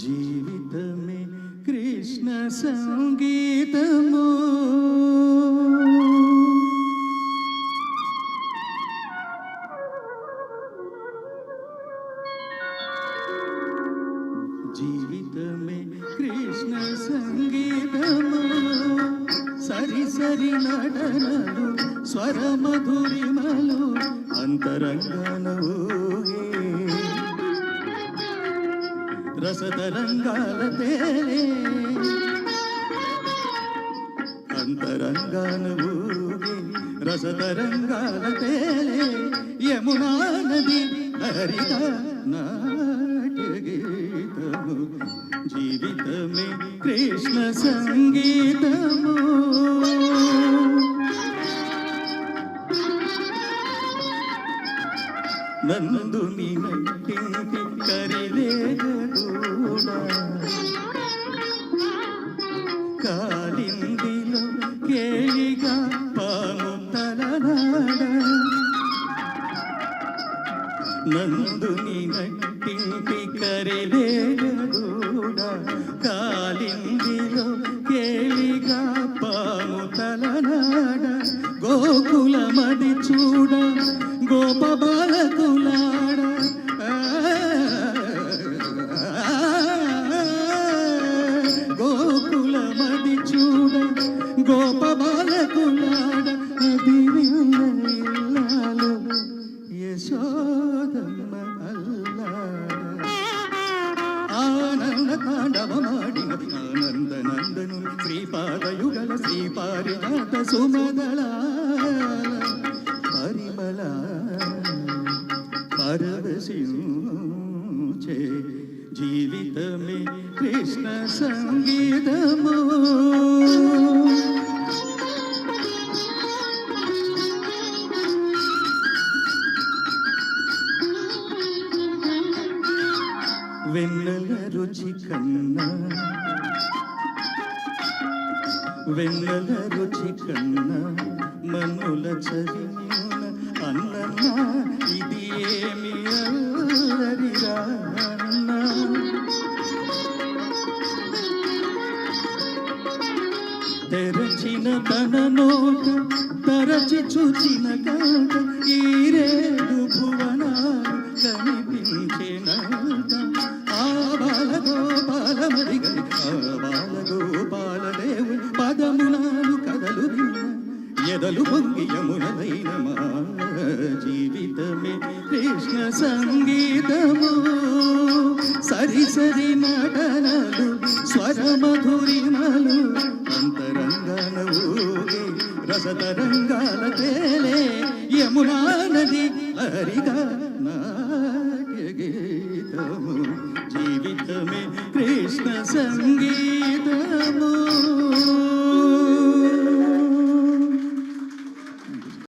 జీవితమే కృష్ణ సంగీతము. జీవితమే కృష్ణ సంగీతము. సరి సరి నటనలు స్వర మధురిమలు అంతరంగనవు రసతరంగాల తేలే అంతరంగనవు రసతరంగాల తేలే యమునా నది హరిగా నాట్య గీతము. జీవితమే కృష్ణ సంగీతము. నందుని నట్టింటి కరిలేగూడా కాలిందిలో కేళిగా పాము తలనాడ. నందుని నట్టింటి కరిలేగూడా కాలిందిలో కేళిగా పాము తలనాడ. గోకుల మది చూడ గోప బాలకులాడ. గోకుల మది చూడ గోప బాలకులాడ. అది ఇల్లాలు యశోదమ్మ అల్లాడ. ఆనంద తాండవమాడిన ఆనంద నందను శ్రీపాదయుగల శ్రీపారిజాత సుమదళ పరిమళ పరవశించే. జీవితమే కృష్ణ సంగీతము. వెన్నెల రుచి కన్నా వెన్నెల రుచి కన్నా మనుల చదివిన అన్న ఇది ఏమి అల్లరిరా అన్న. తెరచిన తన నోట తరచి చూచిన కాట ఈ రేడు భువనాలు కనిపించినంత. ఆ బాల గోపాల మరిగని ఆ బాల గోపాల దేవు పదమునాలు కదలు ఎదలు పొంగి యమునలైన మా. జీవితమే కృష్ణ సంగీతము. సరి సరి నటనలు స్వర మధురిమలు అంతరంగనవు రసతరంగాల తేలే యమునా నది హరిగా నాట్య గీతము. జీవితమే కృష్ణ సంగీతము.